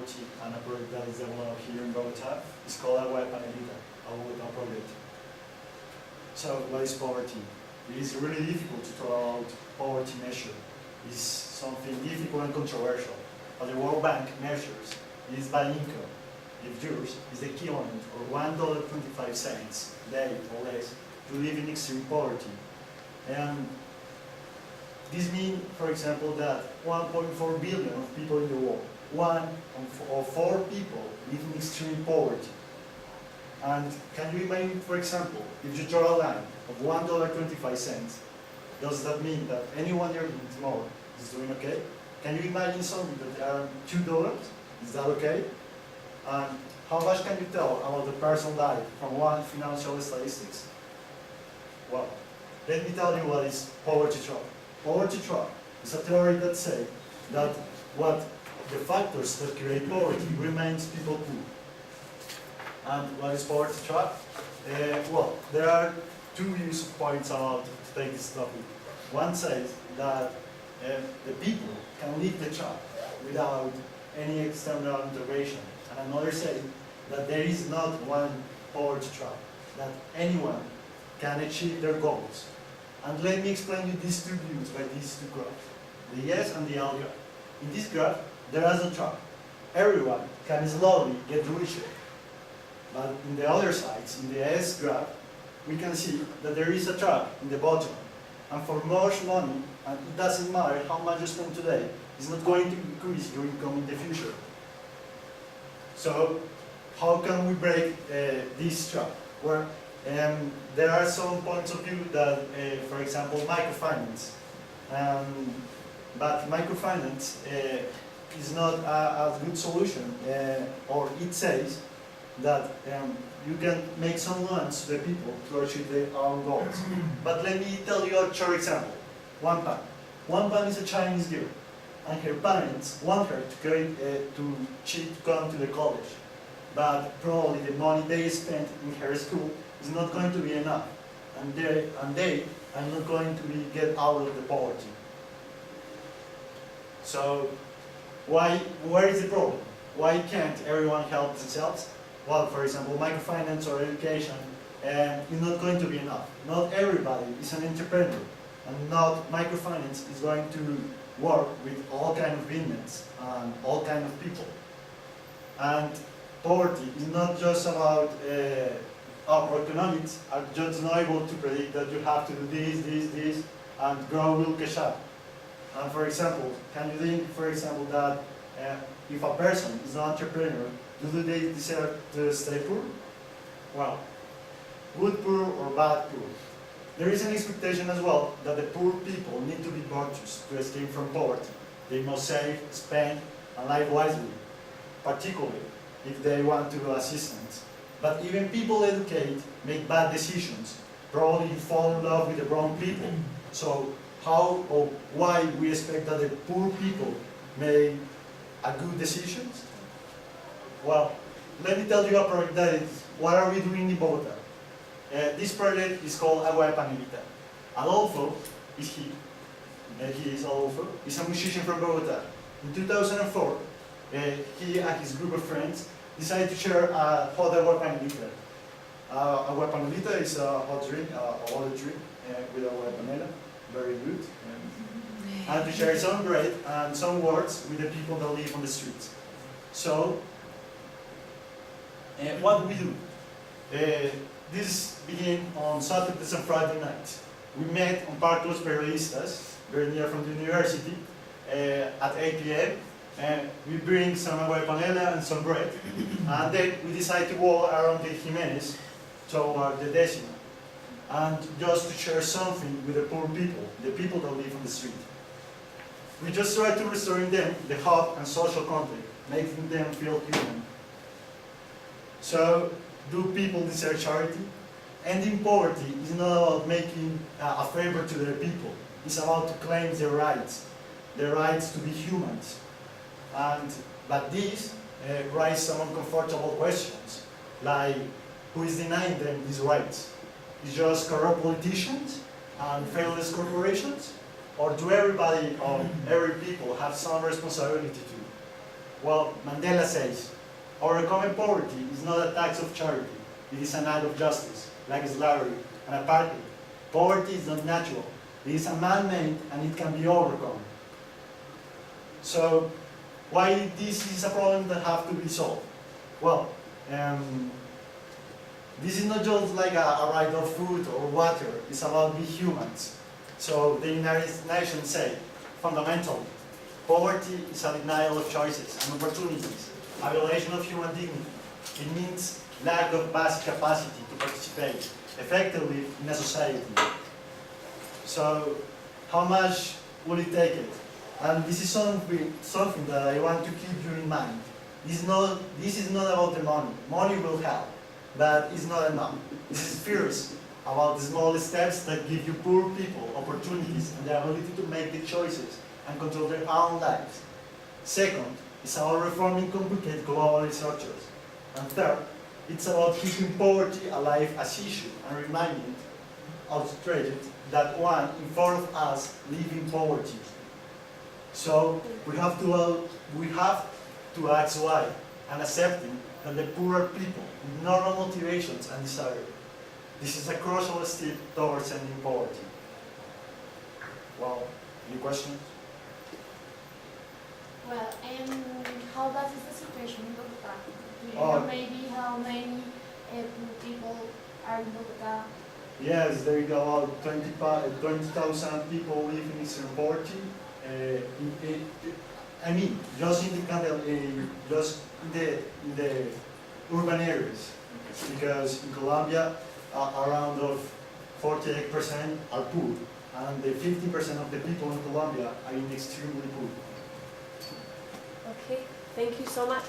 poverty and a project that is developed here in Bogota. It's called Agua de Panelita, Bogota project. So what is poverty? It is really difficult to talk about poverty measure. It's something difficult and controversial. But the World Bank measures is by income. If yours is the equivalent of $1.25 a day or less, you live in extreme poverty. And this means, for example, that 1.4 billion of people in the world, 1 of 4 people live in extreme poverty. And can you imagine, for example, if you draw a line of $1.25, does that mean that anyone earning more is doing okay? Can you imagine something that earns $2? Is that okay? And how much can you tell about the person's life from one financial statistics? Well, let me tell you what is poverty trap. Poverty trap is a theory that says that what the factors that create poverty remains people poor. And what is poverty trap? Well, there are two views of points about to take this topic. One says that the people can leave the trap without any external intervention. And another says that there is not one poverty trap, that anyone can achieve their goals. And let me explain you these two views by these two graphs, the yes and the L graph. In this graph, there is a trap. Everyone can slowly get richer. But in the other sides, in the S graph, we can see that there is a trap in the bottom. And for much money, and it doesn't matter how much you spend today, it's not going to increase your income in the future. So, how can we break this trap? Well, there are some points of view that, for example, microfinance. But microfinance is not a good solution, or it says that you can make some loans to the people to achieve their own goals. But let me tell you a short example. Wangpan. Wangpan is a Chinese girl, and her parents want her to come to the college. But probably the money they spent in her school is not going to be enough, and they are not going to get out of the poverty. So, where is the problem? Why can't everyone help themselves? Well, for example, microfinance or education is not going to be enough. Not everybody is an entrepreneur, and not microfinance is going to work with all kind of business and all kind of people. And poverty is not just about our economics are just not able to predict that you have to do this, and growth will catch up. And for example, can you think, for example, that if a person is an entrepreneur, do they deserve to stay poor? Well, good poor or bad poor. There is an expectation as well that the poor people need to be virtuous to escape from poverty. They must save, spend, and live wisely, particularly if they want to do assistance. But even people educate make bad decisions, probably fall in love with the wrong people. So how or why we expect that the poor people make a good decisions? Well, let me tell you a project that is, what are we doing in Bogota? This project is called Agua de Panelita. Adolfo is he. He is Adolfo. He's a musician from Bogota. In 2004, he and his group of friends decided to share a hot agua panelita. Agua panelita is a hot drink, a water drink with agua de panela, very good. And to share some bread and some words with the people that live on the streets. So, what do we do? This began on Saturdays and Friday nights. We met on Parque Los Periodistas, very near from the university, at 8 p.m. And we bring some agua de panela and some bread. And then we decide to walk around the Jimenez toward the Decima. And just to share something with the poor people, the people that live on the street. We just try to restore in them the hope and social contact, making them feel human. So, do people deserve charity? Ending poverty is not about making a favor to their people. It's about to claim their rights to be humans. But these raise some uncomfortable questions, like who is denying them these rights? Is just corrupt politicians and faithless corporations? Or do everybody or every people have some responsibility too? Well, Mandela says, overcoming poverty is not a tax of charity, it is an act of justice, like slavery and apartheid. Poverty is not natural, it is a man-made and it can be overcome. So, why this is a problem that has to be solved? Well, this is not just like a right of food or water, it's about being humans. So the United Nations say, fundamentally, poverty is a denial of choices and opportunities, a violation of human dignity. It means lack of basic capacity to participate effectively in a society. So how much will it take it? And this is something that I want to keep you in mind. This is not about the money. Money will help, but it's not enough. This is first about the small steps that give you poor people opportunities and the ability to make the choices and control their own lives. Second, it's about reforming complicated global structures. And third, it's about keeping poverty alive as issue and reminding outraged that one in four of us live in poverty. So we have to ask why and accepting that the poorer people with normal motivations and desire. This is a crucial step towards ending poverty. Well, any questions? Well, and how bad is the situation in Bogota? Do you Oh. know maybe how many people are in Bogota? Yes, there is about 20,000 people live in extreme poverty. I mean, just in the just in the urban areas, because in Colombia, around of 48% are poor, and the 50% of the people in Colombia are in extremely poor. Okay, thank you so much.